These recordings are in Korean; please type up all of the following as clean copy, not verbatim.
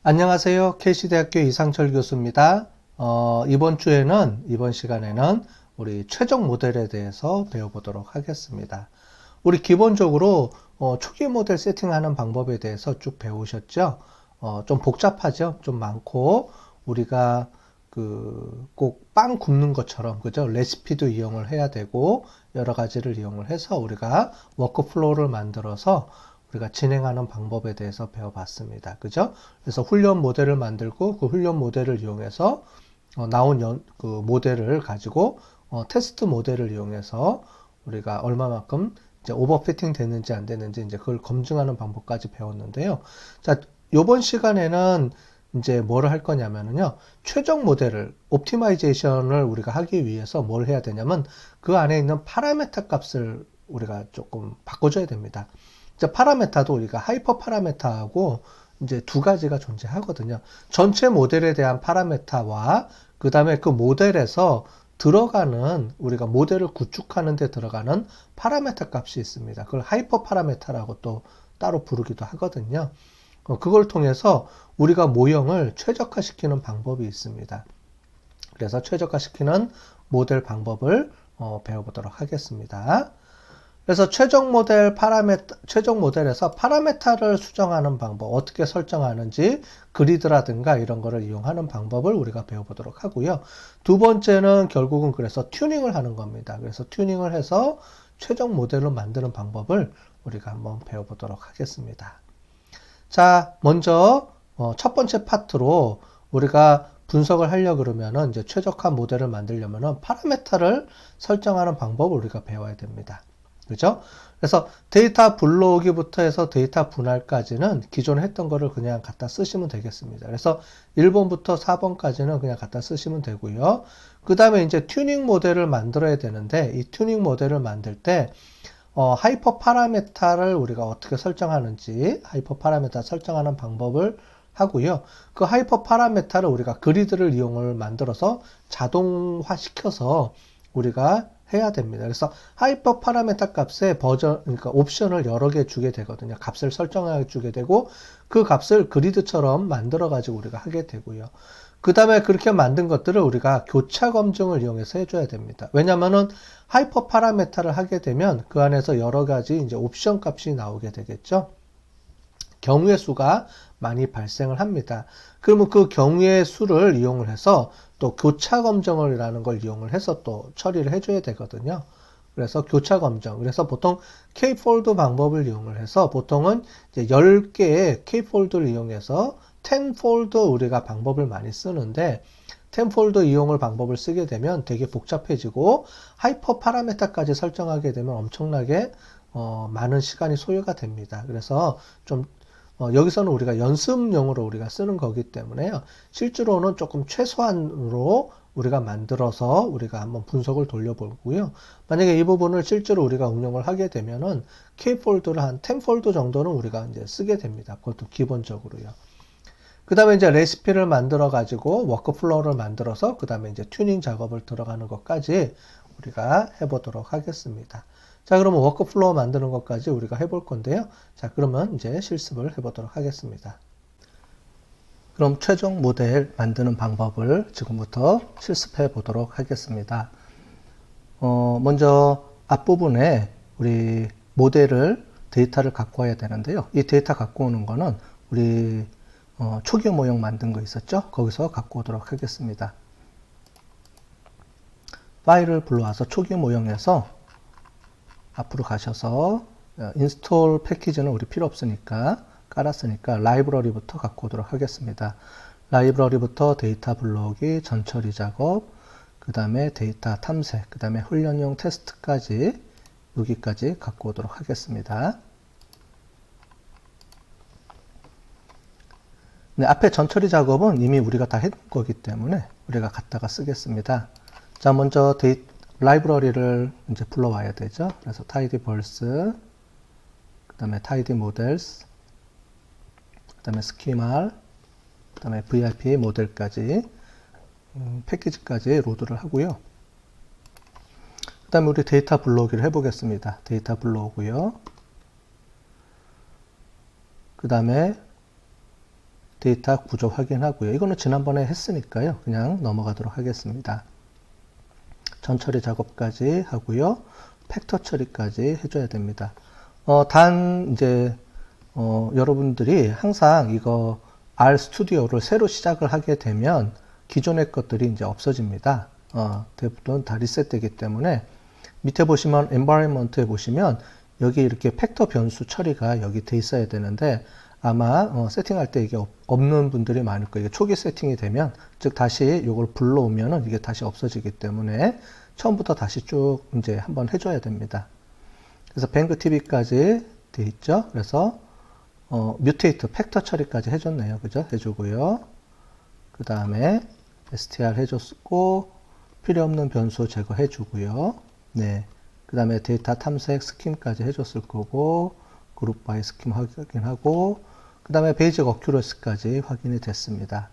안녕하세요. KC대학교 이상철 교수입니다. 이번 시간에는 우리 최종 모델에 대해서 배워보도록 하겠습니다. 우리 기본적으로 초기 모델 세팅하는 방법에 대해서 쭉 배우셨죠? 좀 복잡하죠? 좀 많고 우리가 꼭 빵 굽는 것처럼 그죠? 레시피도 이용을 해야 되고 여러 가지를 이용을 해서 우리가 워크플로우를 만들어서 우리가 진행하는 방법에 대해서 배워봤습니다. 그죠? 그래서 훈련 모델을 만들고 그 훈련 모델을 이용해서 나온 그 모델을 가지고 테스트 모델을 이용해서 우리가 얼마만큼 이제 오버피팅 됐는지 안 됐는지 이제 그걸 검증하는 방법까지 배웠는데요. 자, 요번 시간에는 이제 뭐를 할 거냐면요. 최종 모델을, 옵티마이제이션을 우리가 하기 위해서 뭘 해야 되냐면 그 안에 있는 파라메타 값을 우리가 조금 바꿔줘야 됩니다. 이제 파라메타도 우리가 하이퍼 파라메타하고 이제 두 가지가 존재하거든요. 전체 모델에 대한 파라메타와 그 다음에 그 모델에서 들어가는 우리가 모델을 구축하는 데 들어가는 파라메타 값이 있습니다. 그걸 하이퍼 파라메타라고 또 따로 부르기도 하거든요. 그걸 통해서 우리가 모형을 최적화시키는 방법이 있습니다. 그래서 최적화시키는 모델 방법을 배워보도록 하겠습니다. 그래서 최종 모델에서 파라메타를 수정하는 방법, 어떻게 설정하는지 그리드라든가 이런 거를 이용하는 방법을 우리가 배워보도록 하고요. 두 번째는 결국은 그래서 튜닝을 하는 겁니다. 그래서 튜닝을 해서 최종 모델로 만드는 방법을 우리가 한번 배워보도록 하겠습니다. 자, 먼저 첫 번째 파트로 우리가 분석을 하려고 그러면은 이제 최적화 모델을 만들려면은 파라메타를 설정하는 방법을 우리가 배워야 됩니다. 그죠? 그래서 데이터 불러오기부터 해서 데이터 분할까지는 기존에 했던 거를 그냥 갖다 쓰시면 되겠습니다. 그래서 1번부터 4번까지는 그냥 갖다 쓰시면 되고요. 그 다음에 이제 튜닝 모델을 만들어야 되는데 이 튜닝 모델을 만들 때 하이퍼 파라메타를 우리가 어떻게 설정하는지 하이퍼 파라메타 설정하는 방법을 하고요. 그 하이퍼 파라메타를 우리가 그리드를 이용을 만들어서 자동화 시켜서 우리가 해야 됩니다. 그래서 하이퍼 파라메타 값에 그러니까 옵션을 여러 개 주게 되거든요. 값을 설정하게 주게 되고 그 값을 그리드처럼 만들어 가지고 우리가 하게 되고요. 그 다음에 그렇게 만든 것들을 우리가 교차 검증을 이용해서 해줘야 됩니다. 왜냐면은 하이퍼 파라메타를 하게 되면 그 안에서 여러 가지 이제 옵션 값이 나오게 되겠죠. 경우의 수가 많이 발생을 합니다. 그러면 그 경우의 수를 이용을 해서 또 교차 검증이라는 걸 이용을 해서 또 처리를 해줘야 되거든요. 그래서 교차 검증. 그래서 보통 K폴드 방법을 이용을 해서 보통은 이제 10개의 K폴드를 이용해서 10폴드 우리가 방법을 많이 쓰는데 10폴드 이용을 방법을 쓰게 되면 되게 복잡해지고 하이퍼 파라메타까지 설정하게 되면 엄청나게 많은 시간이 소요가 됩니다. 그래서 좀 여기서는 우리가 연습용으로 우리가 쓰는 거기 때문에요. 실제로는 조금 최소한으로 우리가 만들어서 우리가 한번 분석을 돌려보고요. 만약에 이 부분을 실제로 우리가 응용을 하게 되면은 K폴드를 한 10폴드 정도는 우리가 이제 쓰게 됩니다. 그것도 기본적으로요. 그 다음에 이제 레시피를 만들어 가지고 워크플로우를 만들어서 그 다음에 이제 튜닝 작업을 들어가는 것까지 우리가 해보도록 하겠습니다. 자, 그러면 워크플로우 만드는 것까지 우리가 해볼 건데요. 자, 그러면 이제 실습을 해보도록 하겠습니다. 그럼 최종 모델 만드는 방법을 지금부터 실습해 보도록 하겠습니다. 먼저 앞부분에 우리 모델을 데이터를 갖고 와야 되는데요. 이 데이터 갖고 오는 거는 우리 초기 모형 만든 거 있었죠? 거기서 갖고 오도록 하겠습니다. 파일을 불러와서 초기 모형에서 앞으로 가셔서 인스톨 패키지는 우리 필요 없으니까 깔았으니까 라이브러리부터 갖고 오도록 하겠습니다. 라이브러리부터 데이터 불러오기, 전처리 작업, 그 다음에 데이터 탐색, 그 다음에 훈련용 테스트까지 여기까지 갖고 오도록 하겠습니다. 네, 앞에 전처리 작업은 이미 우리가 다 해둔 거기 때문에 우리가 갖다가 쓰겠습니다. 자, 먼저 라이브러리를 이제 불러와야 되죠. 그래서 tidyverse, 그 다음에 tidymodels, 그 다음에 schema, 그 다음에 VIP 모델까지 패키지까지 로드를 하고요. 그 다음에 우리 데이터 불러오기를 해보겠습니다. 데이터 불러오고요. 그 다음에 데이터 구조 확인하고요. 이거는 지난번에 했으니까요. 그냥 넘어가도록 하겠습니다. 전 처리 작업까지 하고요. 팩터 처리까지 해줘야 됩니다. 여러분들이 항상 이거 R 스튜디오를 새로 시작을 하게 되면 기존의 것들이 이제 없어집니다. 대부분 다 리셋되기 때문에 밑에 보시면 environment에 보시면 여기 이렇게 팩터 변수 처리가 여기 돼 있어야 되는데 아마 세팅할 때 이게 없는 분들이 많을 거예요. 초기 세팅이 되면 즉 다시 이걸 불러오면은 이게 다시 없어지기 때문에 처음부터 다시 쭉 이제 한번 해줘야 됩니다. 그래서 뱅그 TV까지 돼 있죠. 그래서 뮤테이트 팩터 처리까지 해줬네요. 그죠? 해주고요. 그 다음에 str 해줬고 필요 없는 변수 제거해주고요. 네. 그 다음에 데이터 탐색 스킴까지 해줬을 거고 그룹 바이 스킴 확인하고 그 다음에 베이직 어큐러시까지 확인이 됐습니다.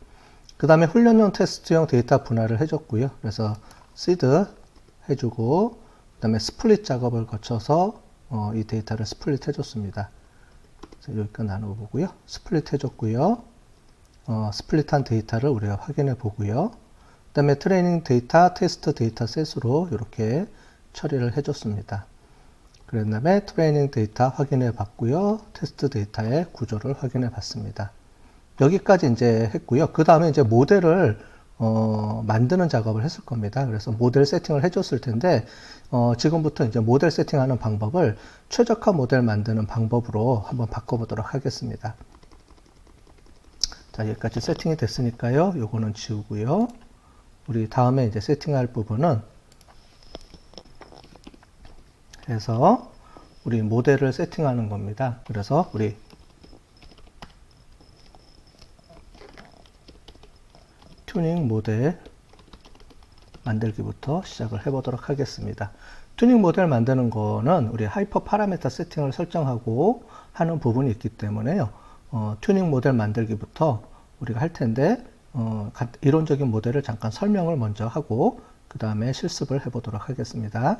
그 다음에 훈련용 테스트용 데이터 분할을 해줬고요. 그래서 시드 해주고 그 다음에 스플릿 작업을 거쳐서 이 데이터를 스플릿 해줬습니다. 여기까지 나눠보고요. 스플릿 해줬고요. 스플릿한 데이터를 우리가 확인해 보고요. 그 다음에 트레이닝 데이터, 테스트 데이터 셋으로 이렇게 처리를 해줬습니다. 그 다음에 트레이닝 데이터 확인해 봤고요. 테스트 데이터의 구조를 확인해 봤습니다. 여기까지 이제 했고요. 그 다음에 이제 모델을 만드는 작업을 했을 겁니다. 그래서 모델 세팅을 해줬을 텐데 지금부터 이제 모델 세팅하는 방법을 최적화 모델 만드는 방법으로 한번 바꿔보도록 하겠습니다. 자, 여기까지 세팅이 됐으니까요. 요거는 지우고요. 우리 다음에 이제 세팅할 부분은 해서 우리 모델을 세팅하는 겁니다. 그래서 우리 튜닝 모델 만들기부터 시작을 해보도록 하겠습니다. 튜닝 모델 만드는 거는 우리 하이퍼 파라미터 세팅을 설정하고 하는 부분이 있기 때문에요. 튜닝 모델 만들기부터 우리가 할 텐데 이론적인 모델을 잠깐 설명을 먼저 하고 그 다음에 실습을 해보도록 하겠습니다.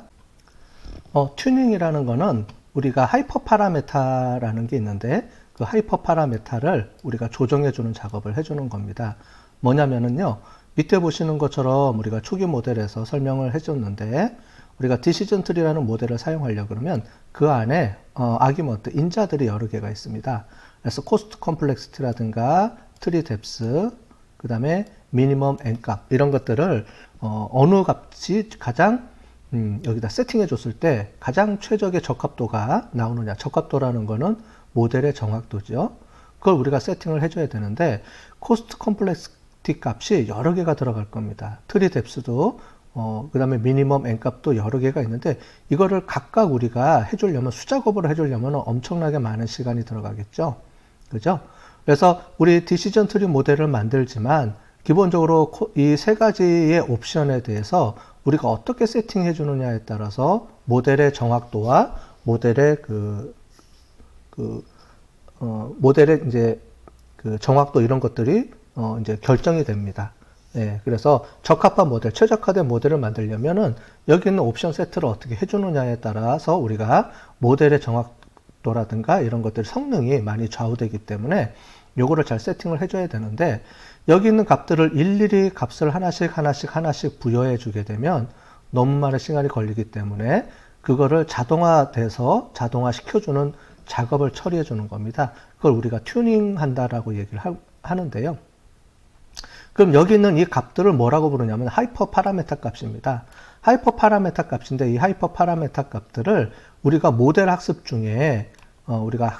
튜닝이라는 거는 우리가 하이퍼 파라메타라는 게 있는데 그 하이퍼 파라메타를 우리가 조정해 주는 작업을 해주는 겁니다. 뭐냐면은요, 밑에 보시는 것처럼 우리가 초기 모델에서 설명을 해줬는데 우리가 디시전 트리라는 모델을 사용하려고 그러면 그 안에 아규먼트, 인자들이 여러 개가 있습니다. 그래서 코스트 컴플렉시티라든가 트리 뎁스, 그 다음에 미니멈 n값 이런 것들을 어느 값이 가장 여기다 세팅해 줬을 때 가장 최적의 적합도가 나오느냐. 적합도라는 거는 모델의 정확도죠. 그걸 우리가 세팅을 해줘야 되는데 코스트 컴플렉시티 값이 여러 개가 들어갈 겁니다. 트리 뎁스도 그 다음에 미니멈 n값도 여러 개가 있는데 이거를 각각 우리가 해주려면 수작업으로 해주려면 엄청나게 많은 시간이 들어가겠죠. 그죠? 그래서 우리 디시전 트리 모델을 만들지만 기본적으로 이 세 가지의 옵션에 대해서 우리가 어떻게 세팅해 주느냐에 따라서 모델의 정확도와 모델의 모델의 이제 그 정확도 이런 것들이 이제 결정이 됩니다. 예, 그래서 적합한 모델, 최적화된 모델을 만들려면은 여기 있는 옵션 세트를 어떻게 해주느냐에 따라서 우리가 모델의 정확도라든가 이런 것들 성능이 많이 좌우되기 때문에 요거를 잘 세팅을 해줘야 되는데 여기 있는 값들을 일일이 값을 하나씩 부여해 주게 되면 너무 많은 시간이 걸리기 때문에 그거를 자동화돼서 자동화 시켜주는 작업을 처리해 주는 겁니다. 그걸 우리가 튜닝 한다라고 얘기를 하는데요. 그럼 여기 있는 이 값들을 뭐라고 부르냐면 하이퍼 파라메타 값입니다. 하이퍼 파라메타 값인데 이 하이퍼 파라메타 값들을 우리가 모델 학습 중에 우리가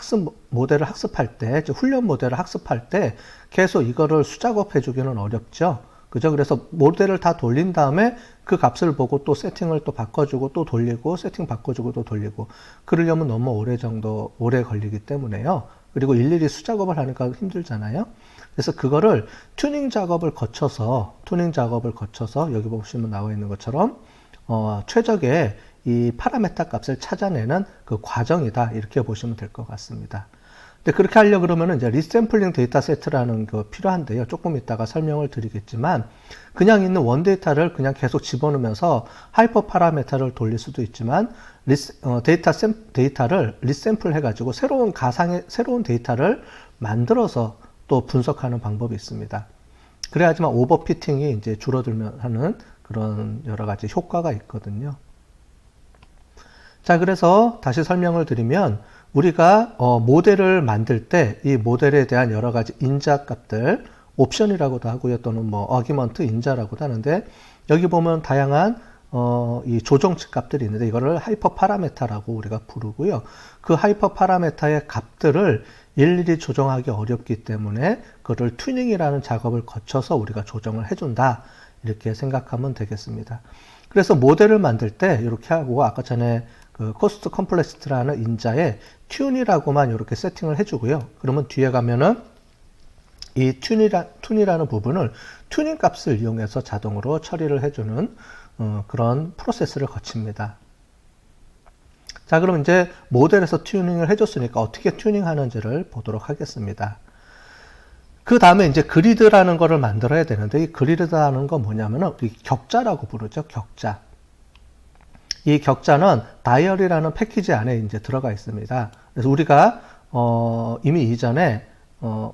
모델을 학습할 때, 즉 훈련 모델을 학습할 때 계속 이거를 수작업 해주기는 어렵죠. 그죠? 그래서 모델을 다 돌린 다음에 그 값을 보고 또 세팅을 또 바꿔주고 또 돌리고 세팅 바꿔주고 또 돌리고 그러려면 너무 오래 걸리기 때문에요. 그리고 일일이 수작업을 하니까 힘들잖아요. 그래서 그거를 튜닝 작업을 거쳐서 여기 보시면 나와 있는 것처럼 최적의 이 파라메타 값을 찾아내는 그 과정이다. 이렇게 보시면 될 것 같습니다. 근데 그렇게 하려고 그러면은 이제 리샘플링 데이터 세트라는 거 필요한데요. 조금 이따가 설명을 드리겠지만 그냥 있는 원 데이터를 그냥 계속 집어넣으면서 하이퍼 파라메타를 돌릴 수도 있지만 데이터를 리샘플 해가지고 새로운 데이터를 만들어서 또 분석하는 방법이 있습니다. 그래야지만 오버피팅이 이제 줄어들면 하는 그런 여러 가지 효과가 있거든요. 자, 그래서 다시 설명을 드리면 우리가 모델을 만들 때 이 모델에 대한 여러 가지 인자 값들, 옵션이라고도 하고요. 또는 뭐 어기먼트 인자라고도 하는데 여기 보면 다양한 이 조정치 값들이 있는데 이거를 하이퍼 파라메타라고 우리가 부르고요. 그 하이퍼 파라메타의 값들을 일일이 조정하기 어렵기 때문에 그거를 튜닝이라는 작업을 거쳐서 우리가 조정을 해준다. 이렇게 생각하면 되겠습니다. 그래서 모델을 만들 때 이렇게 하고 아까 전에 그 코스트 컴플렉시티라는 인자에 튠이라고만 이렇게 세팅을 해주고요. 그러면 뒤에 가면은 이 튠이라는 부분을 튜닝 값을 이용해서 자동으로 처리를 해주는 그런 프로세스를 거칩니다. 자, 그럼 이제 모델에서 튜닝을 해줬으니까 어떻게 튜닝하는지를 보도록 하겠습니다. 그 다음에 이제 그리드라는 거를 만들어야 되는데 이 그리드라는 건 뭐냐면은 이 격자라고 부르죠. 격자. 이 격자는 다이어리라는 패키지 안에 이제 들어가 있습니다. 그래서 우리가 이미 이전에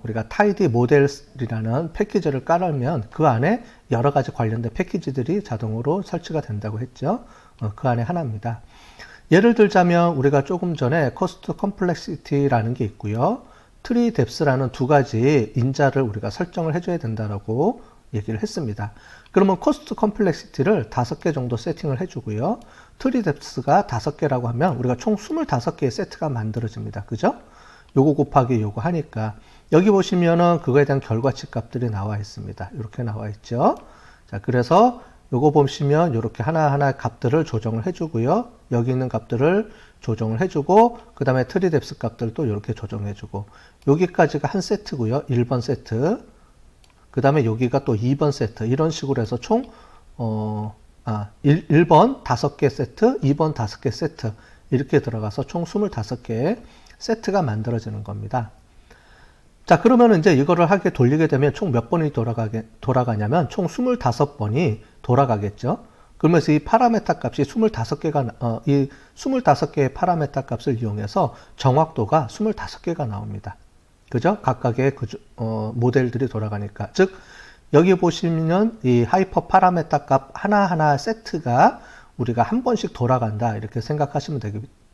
우리가 타이디 모델이라는 패키지를 깔으면 그 안에 여러 가지 관련된 패키지들이 자동으로 설치가 된다고 했죠. 그 안에 하나입니다. 예를 들자면 우리가 조금 전에 코스트 컴플렉시티라는 게 있고요. 트리 뎁스라는 두 가지 인자를 우리가 설정을 해줘야 된다라고 얘기를 했습니다. 그러면 코스트 컴플렉시티를 5개 정도 세팅을 해주고요. 트리 뎁스가 5개라고 하면 우리가 총 25개의 세트가 만들어집니다. 그죠? 요거 곱하기 요거 하니까 여기 보시면은 그거에 대한 결과치 값들이 나와 있습니다. 이렇게 나와 있죠. 자, 그래서 요거 보시면 이렇게 하나하나 값들을 조정을 해주고요. 여기 있는 값들을 조정을 해주고 그 다음에 트리 뎁스 값들도 이렇게 조정해주고 여기까지가 한 세트고요. 1번 세트 그 다음에 여기가 또 2번 세트 이런 식으로 해서 총 1번 5개 세트 2번 5개 세트 이렇게 들어가서 총 25개의 세트가 만들어지는 겁니다. 자, 그러면 이제 이거를 하게 돌리게 되면 총 몇 번이 돌아가냐면 총 25번이 돌아가겠죠. 그러면서 이 파라메타 값이 25개가, 이 25개의 파라메타 값을 이용해서 정확도가 25개가 나옵니다. 그죠? 각각의 모델들이 돌아가니까. 즉, 여기 보시면 이 하이퍼 파라메타 값 하나하나 세트가 우리가 한 번씩 돌아간다. 이렇게 생각하시면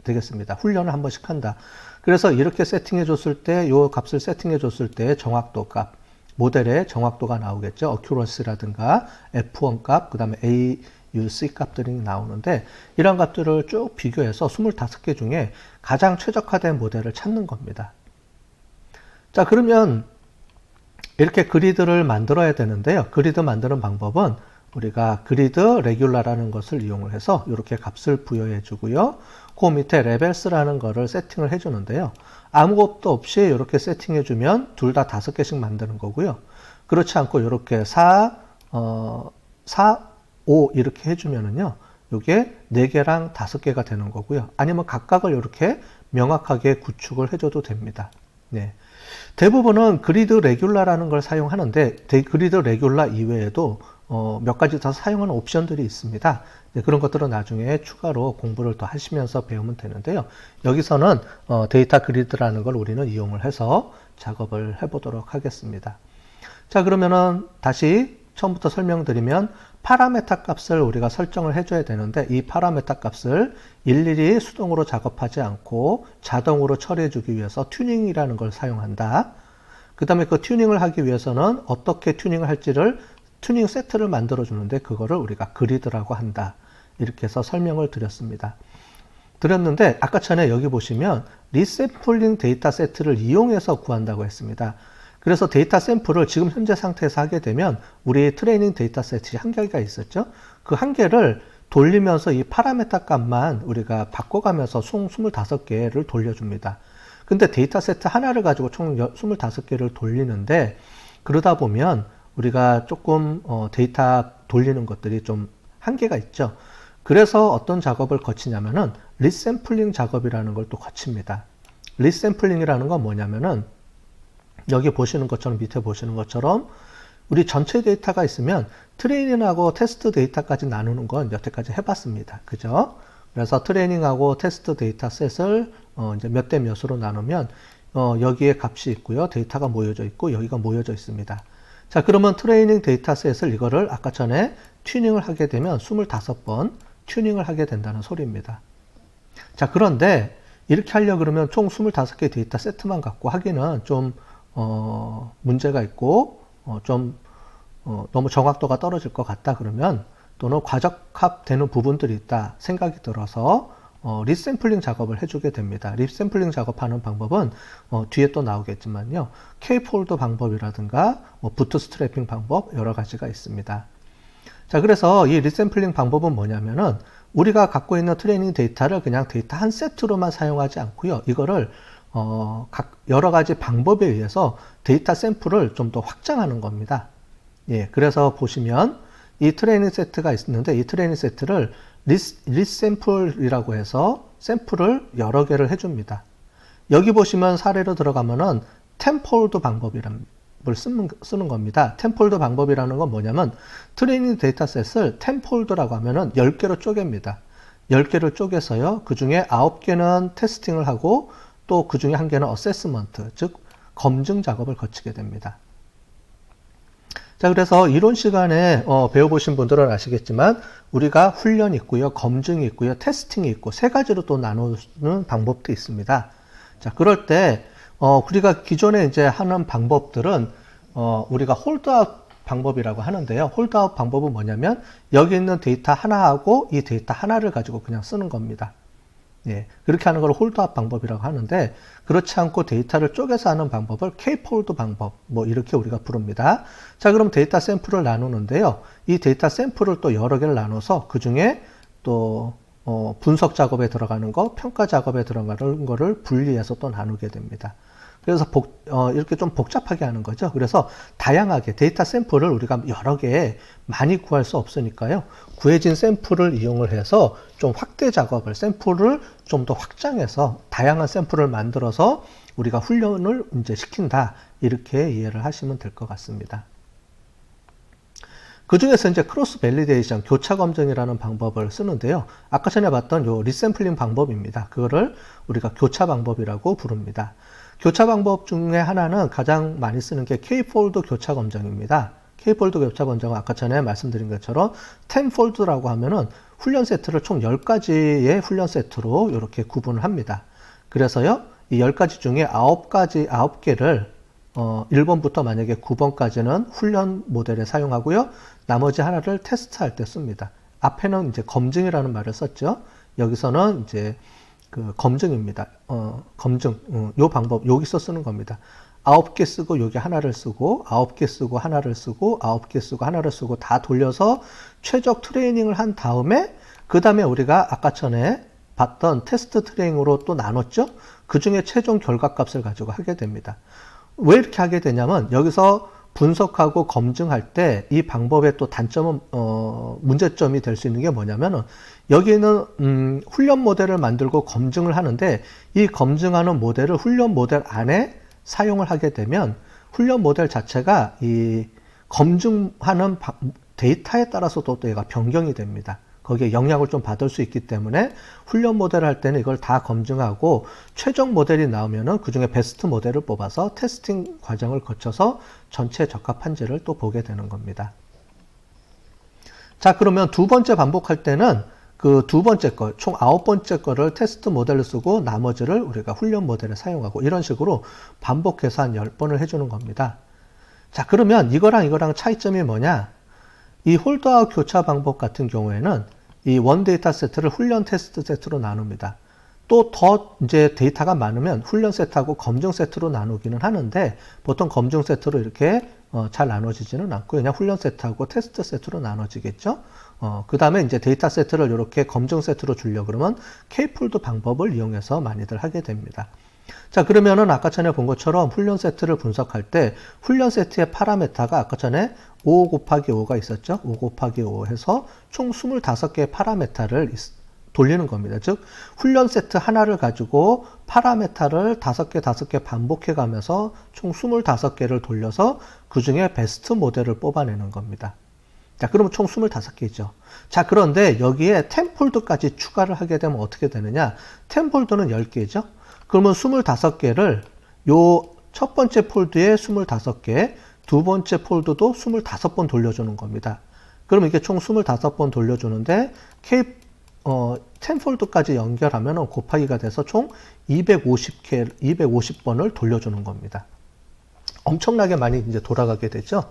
되겠습니다. 훈련을 한 번씩 한다. 그래서 이렇게 세팅해 줬을 때, 요 값을 세팅해 줬을 때 정확도 값, 모델의 정확도가 나오겠죠. 어큐러시라든가 F1 값, 그 다음에 AUC 값들이 나오는데, 이런 값들을 쭉 비교해서 25개 중에 가장 최적화된 모델을 찾는 겁니다. 자, 그러면 이렇게 그리드를 만들어야 되는데요. 그리드 만드는 방법은 우리가 그리드 레귤라라는 것을 이용을 해서 이렇게 값을 부여해 주고요. 그 밑에 레벨스라는 거를 세팅을 해 주는데요. 아무것도 없이 이렇게 세팅해 주면 둘 다 5개씩 만드는 거고요. 그렇지 않고 이렇게 4, 5 이렇게 해 주면은요. 이게 4개랑 5개가 되는 거고요. 아니면 각각을 이렇게 명확하게 구축을 해 줘도 됩니다. 네. 대부분은 그리드 레귤라라는 걸 사용하는데 그리드 레귤라 이외에도 몇 가지 더 사용하는 옵션들이 있습니다. 네, 그런 것들은 나중에 추가로 공부를 더 하시면서 배우면 되는데요. 여기서는 데이터 그리드라는 걸 우리는 이용을 해서 작업을 해보도록 하겠습니다. 자, 그러면은 다시 처음부터 설명드리면 파라메타 값을 우리가 설정을 해줘야 되는데 이 파라메타 값을 일일이 수동으로 작업하지 않고 자동으로 처리해주기 위해서 튜닝이라는 걸 사용한다. 그 다음에 그 튜닝을 하기 위해서는 어떻게 튜닝을 할지를 튜닝 세트를 만들어 주는데 그거를 우리가 그리드라고 한다. 이렇게 해서 설명을 드렸는데 아까 전에 여기 보시면 리샘플링 데이터 세트를 이용해서 구한다고 했습니다. 그래서 데이터 샘플을 지금 현재 상태에서 하게 되면 우리 트레이닝 데이터 세트에 한 개가 있었죠. 그 한 개를 돌리면서 이 파라메타 값만 우리가 바꿔가면서 총 25개를 돌려줍니다. 근데 데이터 세트 하나를 가지고 총 25개를 돌리는데 그러다 보면 우리가 조금 데이터 돌리는 것들이 좀 한계가 있죠. 그래서 어떤 작업을 거치냐면은 리샘플링 작업이라는 걸 또 거칩니다. 리샘플링이라는 건 뭐냐면은 여기 보시는 것처럼 밑에 보시는 것처럼 우리 전체 데이터가 있으면 트레이닝하고 테스트 데이터까지 나누는 건 여태까지 해봤습니다. 그죠? 그래서 트레이닝하고 테스트 데이터 셋을 이제 몇 대 몇으로 나누면 여기에 값이 있고요. 데이터가 모여져 있고 여기가 모여져 있습니다. 자, 그러면 트레이닝 데이터셋을 이거를 아까 전에 튜닝을 하게 되면 25번 튜닝을 하게 된다는 소리입니다. 자, 그런데 이렇게 하려고 그러면 총 25개 데이터 세트만 갖고 하기는 좀 문제가 있고 너무 정확도가 떨어질 것 같다 그러면 또는 과적합되는 부분들이 있다 생각이 들어서 리샘플링 작업을 해주게 됩니다. 리샘플링 작업하는 방법은 뒤에 또 나오겠지만요. K-폴드 방법이라든가 부트스트래핑 방법 여러 가지가 있습니다. 자, 그래서 이 리샘플링 방법은 뭐냐면은 우리가 갖고 있는 트레이닝 데이터를 그냥 데이터 한 세트로만 사용하지 않고요. 이거를 여러 가지 방법에 의해서 데이터 샘플을 좀 더 확장하는 겁니다. 예, 그래서 보시면 이 트레이닝 세트가 있는데 이 트레이닝 세트를 리샘플이라고 해서 샘플을 여러 개를 해줍니다. 여기 보시면 사례로 들어가면은 텐폴드 방법이라는 걸 쓰는 겁니다. 텐폴드 방법이라는 건 뭐냐면 트레이닝 데이터셋을 텐폴드라고 하면은 10개로 쪼갭니다. 10개를 쪼개서요. 그 중에 9개는 테스팅을 하고 또 그 중에 1개는 어세스먼트, 즉 검증 작업을 거치게 됩니다. 자, 그래서 이론 시간에 배워보신 분들은 아시겠지만 우리가 훈련이 있고요, 검증이 있고요, 테스팅이 있고 세 가지로 또 나누는 방법도 있습니다. 자, 그럴 때 우리가 기존에 이제 하는 방법들은 우리가 홀드아웃 방법이라고 하는데요. 홀드아웃 방법은 뭐냐면 여기 있는 데이터 하나하고 이 데이터 하나를 가지고 그냥 쓰는 겁니다. 예, 그렇게 하는 걸 홀드아웃 방법이라고 하는데 그렇지 않고 데이터를 쪼개서 하는 방법을 K-폴드 방법 이렇게 우리가 부릅니다. 자, 그럼 데이터 샘플을 나누는데요. 이 데이터 샘플을 또 여러 개를 나눠서 그 중에 또 분석 작업에 들어가는 거, 평가 작업에 들어가는 거를 분리해서 또 나누게 됩니다. 그래서 이렇게 좀 복잡하게 하는 거죠. 그래서 다양하게 데이터 샘플을 우리가 여러 개 많이 구할 수 없으니까요. 구해진 샘플을 이용을 해서 좀 확대 작업을, 샘플을 좀 더 확장해서 다양한 샘플을 만들어서 우리가 훈련을 이제 시킨다. 이렇게 이해를 하시면 될 것 같습니다. 그 중에서 이제 크로스 밸리데이션, 교차 검증이라는 방법을 쓰는데요. 아까 전에 봤던 요 리샘플링 방법입니다. 그거를 우리가 교차 방법이라고 부릅니다. 교차 방법 중에 하나는 가장 많이 쓰는 게 K-폴드 교차 검증입니다. K-폴드 교차 검증은 아까 전에 말씀드린 것처럼 10폴드라고 하면은 훈련 세트를 총 10가지의 훈련 세트로 이렇게 구분을 합니다. 그래서요, 이 10가지 중에 9개를 1번부터 만약에 9번까지는 훈련 모델에 사용하고요. 나머지 하나를 테스트할 때 씁니다. 앞에는 이제 검증이라는 말을 썼죠. 여기서는 이제 그 검증입니다. 검증. 요 방법, 여기서 쓰는 겁니다. 9개 쓰고 여기 하나를 쓰고 9개 쓰고 하나를 쓰고 9개 쓰고 하나를 쓰고 다 돌려서 최적 트레이닝을 한 다음에 그 다음에 우리가 아까 전에 봤던 테스트 트레이닝으로 또 나눴죠. 그 중에 최종 결과값을 가지고 하게 됩니다. 왜 이렇게 하게 되냐면 여기서 분석하고 검증할 때 이 방법의 또 단점은 문제점이 될 수 있는 게 뭐냐면은 여기는 훈련 모델을 만들고 검증을 하는데 이 검증하는 모델을 훈련 모델 안에 사용을 하게 되면 훈련 모델 자체가 이 검증하는 데이터에 따라서도 또 얘가 변경이 됩니다. 거기에 영향을 좀 받을 수 있기 때문에 훈련 모델을 할 때는 이걸 다 검증하고 최종 모델이 나오면은 그 중에 베스트 모델을 뽑아서 테스팅 과정을 거쳐서 전체 적합한지를 또 보게 되는 겁니다. 자, 그러면 두 번째 반복할 때는 그 두 번째 거, 총 9번째 거를 테스트 모델로 쓰고 나머지를 우리가 훈련 모델에 사용하고 이런 식으로 반복해서 한 10번을 해주는 겁니다. 자, 그러면 이거랑 차이점이 뭐냐? 이 홀드아웃 교차 방법 같은 경우에는 이 원 데이터 세트를 훈련 테스트 세트로 나눕니다. 또 더 이제 데이터가 많으면 훈련 세트하고 검증 세트로 나누기는 하는데 보통 검증 세트로 이렇게 잘 나눠지지는 않고 그냥 훈련 세트하고 테스트 세트로 나눠지겠죠. 그 다음에 이제 데이터 세트를 이렇게 검증 세트로 주려고 그러면 K-폴드 방법을 이용해서 많이들 하게 됩니다. 자, 그러면은 아까 전에 본 것처럼 훈련 세트를 분석할 때 훈련 세트의 파라메타가 아까 전에 5 곱하기 5가 있었죠. 5 곱하기 5 해서 총 25개의 파라메타를 돌리는 겁니다. 즉 훈련 세트 하나를 가지고 파라메타를 5개 반복해 가면서 총 25개를 돌려서 그 중에 베스트 모델을 뽑아내는 겁니다. 자, 그러면 총 25개죠. 자, 그런데 여기에 텐폴드까지 추가를 하게 되면 어떻게 되느냐? 텐폴드는 10개죠. 그러면 25개를 요 첫 번째 폴드에 25개, 두 번째 폴드도 25번 돌려주는 겁니다. 그럼 이게 총 25번 돌려주는데 K10 폴드까지 연결하면 곱하기가 돼서 총 250번을 돌려주는 겁니다. 엄청나게 많이 이제 돌아가게 되죠.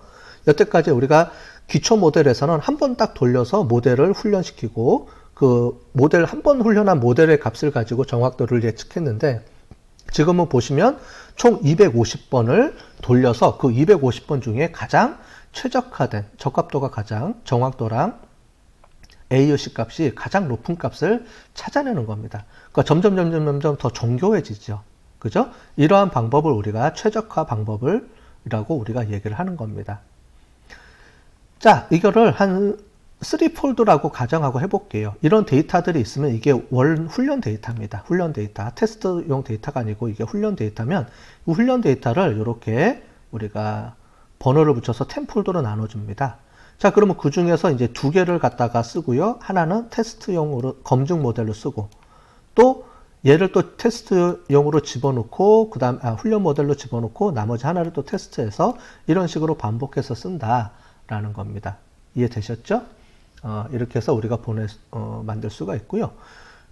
여태까지 우리가 기초 모델에서는 한 번 딱 돌려서 모델을 훈련시키고 그 모델 한 번 훈련한 모델의 값을 가지고 정확도를 예측했는데 지금은 보시면 총 250번을 돌려서 그 250번 중에 가장 최적화된 적합도가 가장 정확도랑 AUC 값이 가장 높은 값을 찾아내는 겁니다. 그러니까 점점 더 정교해지죠. 그죠? 이러한 방법을 우리가 최적화 방법이라고 우리가 얘기를 하는 겁니다. 자, 이거를 한 3폴드라고 가정하고 해볼게요. 이런 데이터들이 있으면 이게 훈련 데이터입니다. 훈련 데이터. 테스트용 데이터가 아니고 이게 훈련 데이터면 이 훈련 데이터를 이렇게 우리가 번호를 붙여서 10폴드로 나눠줍니다. 자, 그러면 그 중에서 이제 2개를 갖다가 쓰고요. 하나는 테스트용으로 검증 모델로 쓰고 또 얘를 또 테스트용으로 집어넣고 그다음 훈련 모델로 집어넣고 나머지 하나를 또 테스트해서 이런 식으로 반복해서 쓴다라는 겁니다. 이해되셨죠? 이렇게 해서 우리가 만들 수가 있고요.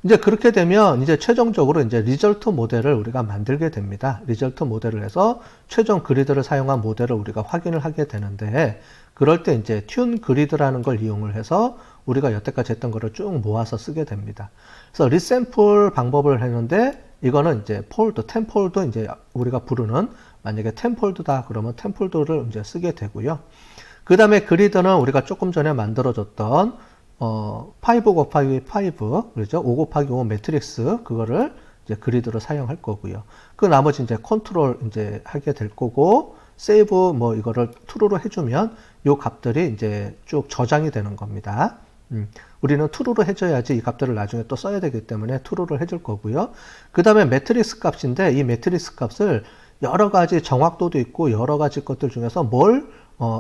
이제 그렇게 되면 이제 최종적으로 이제 리절트 모델을 우리가 만들게 됩니다. 리절트 모델을 해서 최종 그리드를 사용한 모델을 우리가 확인을 하게 되는데 그럴 때 이제 튠 그리드라는 걸 이용을 해서 우리가 여태까지 했던 거를 쭉 모아서 쓰게 됩니다. 그래서 리샘플 방법을 했는데 이거는 이제 폴드, 10폴드 이제 우리가 부르는 만약에 10폴드다 그러면 10폴드를 이제 쓰게 되고요. 그 다음에 그리드는 우리가 조금 전에 만들어줬던 5 곱하기 5, 그렇죠? 5 곱하기 5 매트릭스, 그거를 이제 그리드로 사용할 거고요. 그 나머지 이제 컨트롤 이제 하게 될 거고, 세이브 이거를 true로 해주면 요 값들이 이제 쭉 저장이 되는 겁니다. 우리는 true로 해줘야지 이 값들을 나중에 또 써야 되기 때문에 true를 해줄 거고요. 그 다음에 매트릭스 값인데 이 매트릭스 값을 여러 가지 정확도도 있고 여러 가지 것들 중에서 뭘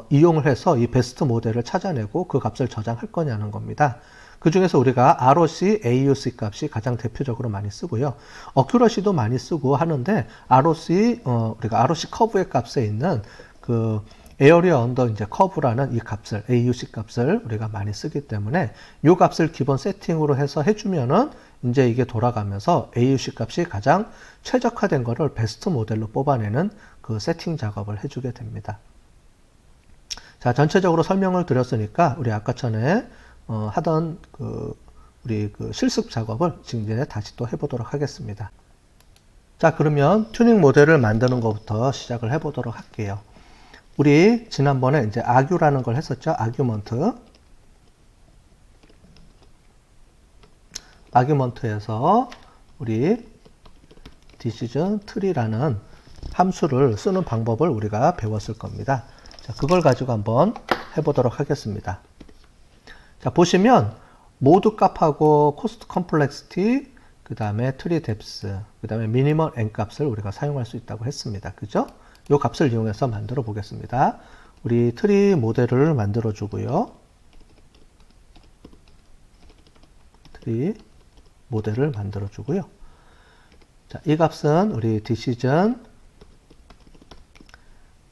이용을 해서 이 베스트 모델을 찾아내고 그 값을 저장할 거냐는 겁니다. 그 중에서 우리가 ROC, AUC 값이 가장 대표적으로 많이 쓰고요. 어큐러시도 많이 쓰고 하는데 우리가 ROC 커브의 값에 있는 그 에어리어 언더 이제 커브라는 이 값을 AUC 값을 우리가 많이 쓰기 때문에 이 값을 기본 세팅으로 해서 해주면은 이제 이게 돌아가면서 AUC 값이 가장 최적화된 거를 베스트 모델로 뽑아내는 그 세팅 작업을 해주게 됩니다. 자, 전체적으로 설명을 드렸으니까 우리 아까 전에 하던 우리 실습 작업을 지금 이제 다시 또 해보도록 하겠습니다. 자, 그러면 튜닝 모델을 만드는 것부터 시작을 해보도록 할게요. 우리 지난번에 이제 아규라는 걸 했었죠. 아규먼트에서 우리 decision tree라는 함수를 쓰는 방법을 우리가 배웠을 겁니다. 자, 그걸 가지고 한번 해보도록 하겠습니다. 자, 보시면 모드 값하고 코스트 컴플렉시티, 그 다음에 트리 뎁스, 그 다음에 미니멈 n 값을 우리가 사용할 수 있다고 했습니다. 그죠? 이 값을 이용해서 만들어 보겠습니다. 우리 트리 모델을 만들어 주고요. 트리 모델을 만들어 주고요. 자, 이 값은 우리 decision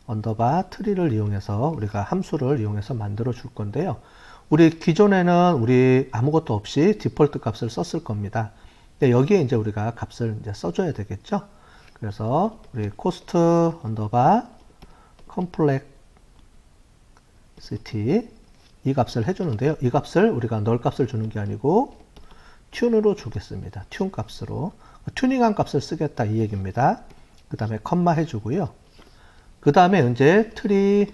언더바 트리를 이용해서 우리가 함수를 이용해서 만들어 줄 건데요. 우리 기존에는 우리 아무것도 없이 디폴트 값을 썼을 겁니다. 근데 여기에 이제 우리가 값을 이제 써줘야 되겠죠. 그래서 우리 코스트 언더바 컴플렉시티 이 값을 해주는데요. 이 값을 우리가 널 값을 주는 게 아니고 튠으로 주겠습니다. 튠 값으로 튜닝한 값을 쓰겠다 이 얘기입니다. 그 다음에 컴마 해주고요. 그 다음에 이제 트리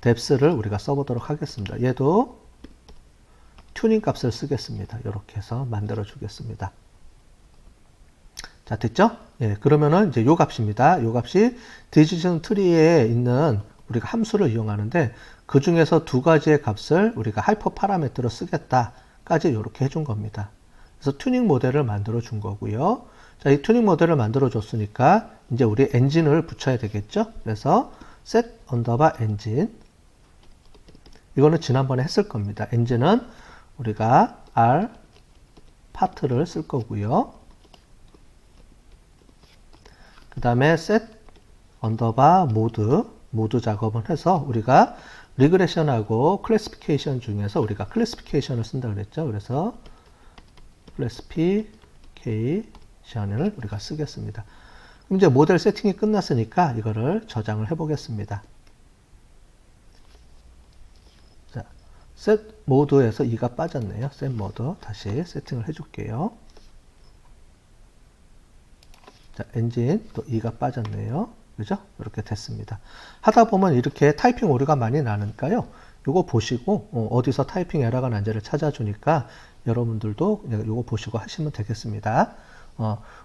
뎁스를 우리가 써보도록 하겠습니다. 얘도 튜닝 값을 쓰겠습니다. 이렇게 해서 만들어 주겠습니다. 자, 됐죠? 예, 그러면은 이제 요 값입니다. 요 값이 decision tree에 있는 우리가 함수를 이용하는데 그 중에서 두 가지의 값을 우리가 하이퍼 파라미터로 쓰겠다까지 이렇게 해준 겁니다. 그래서 튜닝 모델을 만들어 준 거고요. 자, 이 튜닝 모델을 만들어 줬으니까 이제 우리 엔진을 붙여야 되겠죠? 그래서 set 언더바 엔진 이거는 지난번에 했을 겁니다. 엔진은 우리가 R 파트를 쓸 거고요. 다음에 set 언더바 모드 작업을 해서 우리가 리그레션하고 클래시피케이션 중에서 우리가 클래시피케이션을 쓴다 그랬죠. 그래서 클래시피케이션을 우리가 쓰겠습니다. 그럼 이제 모델 세팅이 끝났으니까 이거를 저장을 해 보겠습니다. 자, 셋 모드에서 2가 빠졌네요. 셋 모드 다시 세팅을 해 줄게요. 자, 엔진 또 2가 빠졌네요. 그죠? 이렇게 됐습니다. 하다 보면 이렇게 타이핑 오류가 많이 나니까요. 요거 보시고 어디서 타이핑 에러가 난지를 찾아주니까 여러분들도 요거 보시고 하시면 되겠습니다.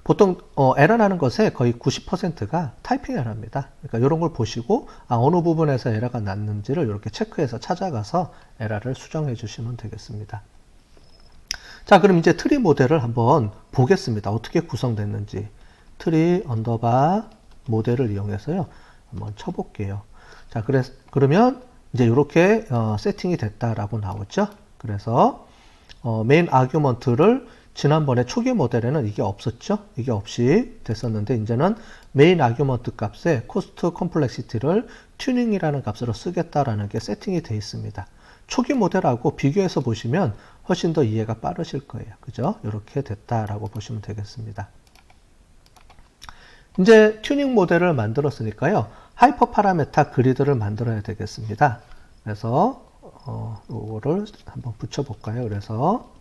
보통 에러 나는 것의 거의 90%가 타이핑 에러입니다. 그러니까 이런 걸 보시고 어느 부분에서 에러가 났는지를 이렇게 체크해서 찾아가서 에러를 수정해 주시면 되겠습니다. 자, 그럼 이제 트리 모델을 한번 보겠습니다. 어떻게 구성됐는지. 트리 언더바 모델을 이용해서요. 한번 쳐볼게요. 자, 그러면 이제 이렇게 세팅이 됐다라고 나오죠. 그래서 메인 아규먼트를 지난번에 초기 모델에는 이게 없었죠. 이게 없이 됐었는데 이제는 메인 아규먼트 값에 코스트 컴플렉시티를 튜닝이라는 값으로 쓰겠다라는 게 세팅이 되어 있습니다. 초기 모델하고 비교해서 보시면 훨씬 더 이해가 빠르실 거예요. 그죠? 이렇게 됐다라고 보시면 되겠습니다. 이제 튜닝 모델을 만들었으니까요. 하이퍼 파라메타 그리드를 만들어야 되겠습니다. 그래서 이거를 한번 붙여볼까요? 그래서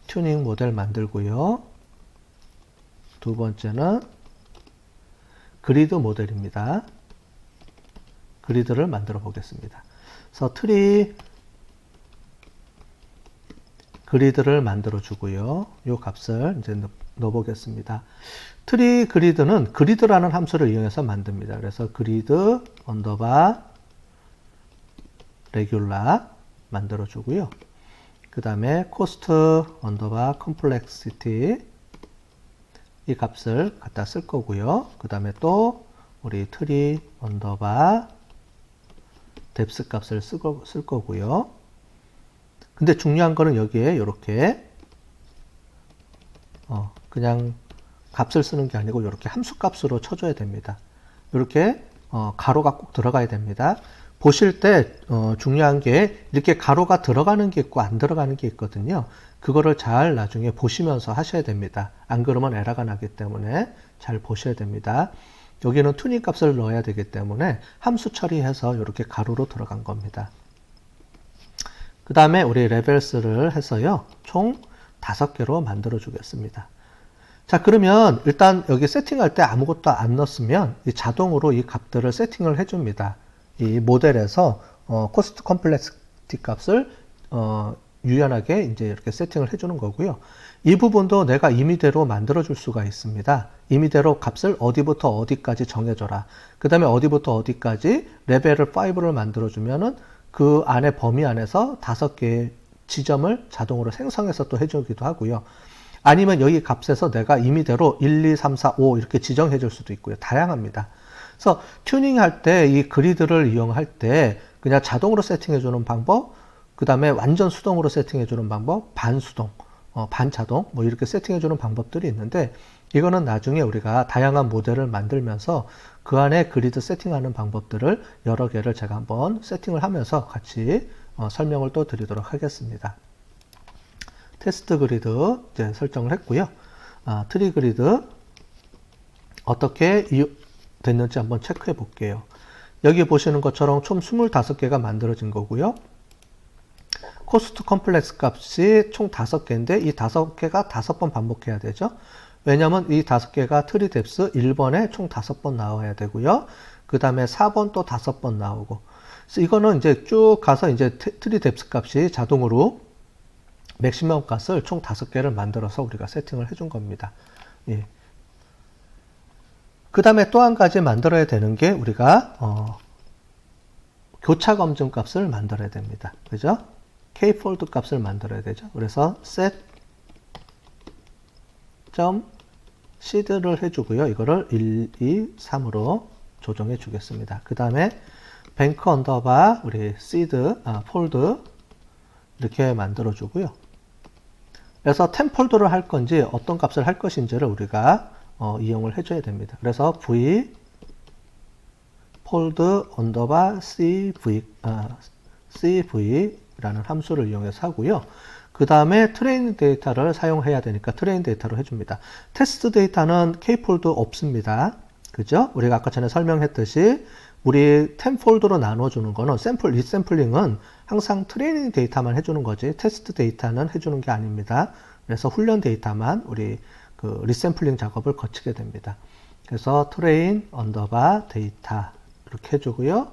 튜닝 모델 만들고요. 두 번째는 그리드 모델입니다. 그리드를 만들어 보겠습니다. 그래서 트리 그리드를 만들어 주고요. 이 값을 이제 넣어 보겠습니다. 트리 그리드는 그리드라는 함수를 이용해서 만듭니다. 그래서 그리드 언더바 레귤라 만들어 주고요. 그 다음에 코스트 언더바 컴플렉시티 이 값을 갖다 쓸 거고요. 그 다음에 또 우리 트리 언더바 뎁스 값을 쓸 거고요. 근데 중요한 거는 여기에 이렇게 그냥 값을 쓰는 게 아니고 이렇게 함수 값으로 쳐줘야 됩니다. 이렇게 가로가 꼭 들어가야 됩니다. 보실 때 중요한 게 이렇게 가로가 들어가는 게 있고 안 들어가는 게 있거든요. 그거를 잘 나중에 보시면서 하셔야 됩니다. 안 그러면 에러가 나기 때문에 잘 보셔야 됩니다. 여기는 튜닝 값을 넣어야 되기 때문에 함수 처리해서 이렇게 가로로 들어간 겁니다. 그 다음에 우리 레벨스를 해서요. 총 5개로 만들어 주겠습니다. 자, 그러면 일단 여기 세팅할 때 아무것도 안 넣었으면 자동으로 이 값들을 세팅을 해줍니다. 이 모델에서 코스트 컴플렉시티 값을 유연하게 이제 이렇게 세팅을 해주는 거고요. 이 부분도 내가 임의대로 만들어 줄 수가 있습니다. 임의대로 값을 어디부터 어디까지 정해줘라. 그 다음에 어디부터 어디까지 레벨을 5를 만들어 주면은 그 안에 범위 안에서 5개의 지점을 자동으로 생성해서 또 해주기도 하고요. 아니면 여기 값에서 내가 임의대로 1, 2, 3, 4, 5 이렇게 지정해 줄 수도 있고요. 다양합니다. 그래서 튜닝 할 때 이 그리드를 이용할 때 그냥 자동으로 세팅해 주는 방법, 그 다음에 완전 수동으로 세팅해 주는 방법, 반수동, 반자동 뭐 이렇게 세팅해 주는 방법들이 있는데 이거는 나중에 우리가 다양한 모델을 만들면서 그 안에 그리드 세팅하는 방법들을 여러 개를 제가 한번 세팅을 하면서 같이 설명을 또 드리도록 하겠습니다. 테스트 그리드 이제 설정을 했고요. 트리 그리드 어떻게 됐는지 한번 체크해 볼게요. 여기 보시는 것처럼 총 25개가 만들어진 거고요. 코스트 컴플렉스 값이 총 5개인데 이 5개가 5번 반복해야 되죠. 왜냐하면 이 5개가 트리 뎁스 1번에 총 5번 나와야 되고요. 그 다음에 4번 또 5번 나오고. 그래서 이거는 이제 쭉 가서 이제 트리 뎁스 값이 자동으로 맥시멈 값을 총 5개를 만들어서 우리가 세팅을 해준 겁니다. 예. 그 다음에 또 한 가지 만들어야 되는 게 우리가 교차 검증 값을 만들어야 됩니다. 그죠? kfold 값을 만들어야 되죠. 그래서 set seed를 해주고요. 이거를 1, 2, 3으로 조정해 주겠습니다. 그 다음에 bank 언더바 우리 seed fold 이렇게 만들어 주고요. 그래서 템폴더를 할 건지 어떤 값을 할 것인지를 우리가 이용을 해줘야 됩니다. 그래서 v 폴드 언더바 cv라는 함수를 이용해서 하고요. 그 다음에 트레이닝 데이터를 사용해야 되니까 트레이닝 데이터로 해줍니다. 테스트 데이터는 k폴드 없습니다. 그죠? 우리가 아까 전에 설명했듯이 우리 템폴드로 나눠주는 거는 샘플, 리샘플링은 항상 트레이닝 데이터만 해주는 거지 테스트 데이터는 해주는 게 아닙니다. 그래서 훈련 데이터만 우리 그 리샘플링 작업을 거치게 됩니다. 그래서 트레인 언더바 데이터 이렇게 해주고요.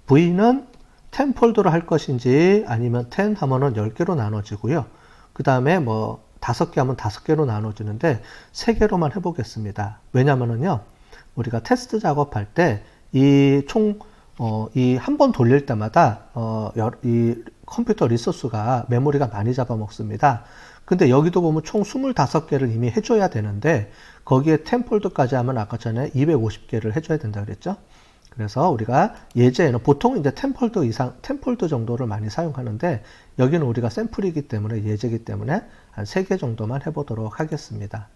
V는 10폴더로 할 것인지 아니면 10 하면은 10개로 나눠지고요. 그 다음에 뭐 5개 하면 5개로 나눠지는데 3개로만 해보겠습니다. 왜냐면은요, 우리가 테스트 작업할 때 이 이 한 번 돌릴 때마다 이 컴퓨터 리소스가 메모리가 많이 잡아먹습니다. 근데 여기도 보면 총 25개를 이미 해줘야 되는데 거기에 10폴더까지 하면 아까 전에 250개를 해줘야 된다 그랬죠. 그래서 우리가 예제에는 보통 이제 10폴더 이상, 10폴더 정도를 많이 사용하는데 여기는 우리가 샘플이기 때문에 예제이기 때문에 한 3개 정도만 해보도록 하겠습니다.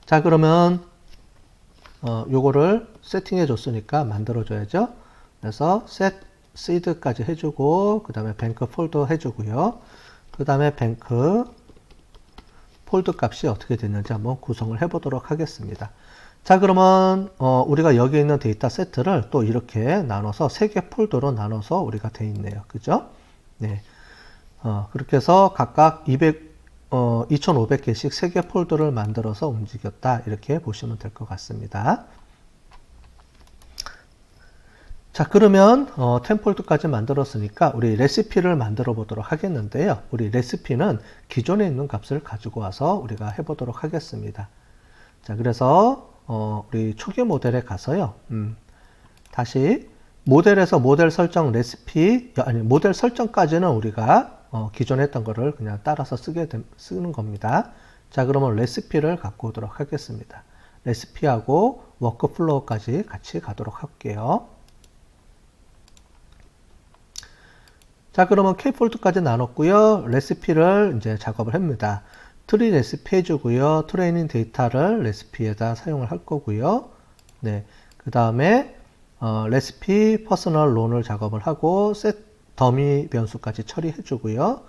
자, 그러면 요거를 세팅해 줬으니까 만들어 줘야죠. 그래서 set seed까지 해주고 그 다음에 뱅크 폴더 해주고요. 그 다음에 뱅크 폴더 값이 어떻게 됐는지 한번 구성을 해보도록 하겠습니다. 자, 그러면 우리가 여기 있는 데이터 세트를 또 이렇게 나눠서 3개 폴더로 나눠서 우리가 돼 있네요. 그죠? 네. 그렇게 해서 각각 2500개씩 3개 폴더를 만들어서 움직였다. 이렇게 보시면 될 것 같습니다. 자, 그러면 10폴더까지 만들었으니까 우리 레시피를 만들어 보도록 하겠는데요. 우리 레시피는 기존에 있는 값을 가지고 와서 우리가 해보도록 하겠습니다. 자, 그래서 우리 초기 모델에 가서요. 다시 모델에서 모델 설정 레시피, 아니 모델 설정까지는 우리가 기존에 했던 거를 그냥 따라서 쓰는 겁니다. 자, 그러면 레시피를 갖고 오도록 하겠습니다. 레시피하고 워크플로우까지 같이 가도록 할게요. 자, 그러면 k폴드까지 나눴고요. 레시피를 이제 작업을 합니다. 트리 레시피 해주고요. 트레이닝 데이터를 레시피에다 사용을 할 거고요. 네, 그 다음에 레시피 퍼스널 론을 작업을 하고 셋 더미 변수까지 처리해 주고요.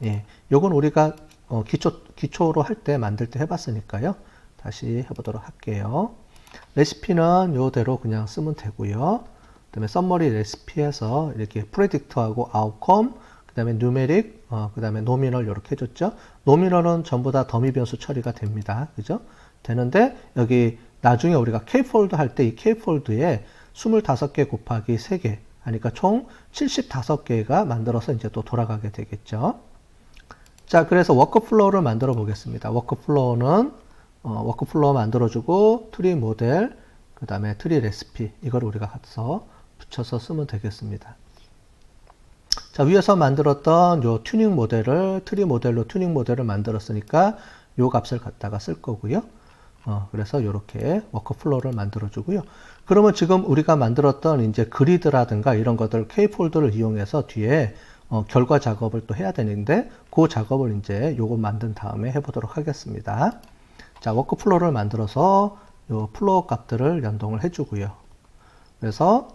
예, 요건 우리가 기초로 할 때 만들 때 해봤으니까요. 다시 해보도록 할게요. 레시피는 요대로 그냥 쓰면 되고요. 그 다음에 썸머리 레시피에서 이렇게 프레딕트하고 아웃컴, 그 다음에 누메릭, 그 다음에 노미널 이렇게 해줬죠. 노미널은 전부 다 더미 변수 처리가 됩니다. 그죠? 되는데 여기 나중에 우리가 k폴드 할 때 이 k폴드에 25개 곱하기 3개 하니까 총 75개가 만들어서 이제 또 돌아가게 되겠죠. 자, 그래서 워크플로우를 만들어 보겠습니다. 워크플로우는 워크플로우 만들어주고 트리 모델, 그 다음에 트리 레시피 이걸 우리가 가서 붙여서 쓰면 되겠습니다. 자, 위에서 만들었던 요 튜닝 모델을 트리 모델로 튜닝 모델을 만들었으니까 요 값을 갖다가 쓸 거고요. 그래서 이렇게 워크플로우를 만들어 주고요. 그러면 지금 우리가 만들었던 이제 그리드라든가 이런 것들 k폴드를 이용해서 뒤에 결과 작업을 또 해야 되는데 그 작업을 이제 요거 만든 다음에 해보도록 하겠습니다. 자, 워크플로우를 만들어서 요 플로우 값들을 연동을 해주고요. 그래서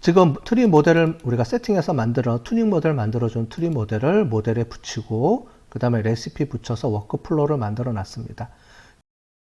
지금 트리 모델을 우리가 세팅해서 튜닝 모델 만들어준 트리 모델을 모델에 붙이고 그 다음에 레시피 붙여서 워크플로우를 만들어 놨습니다.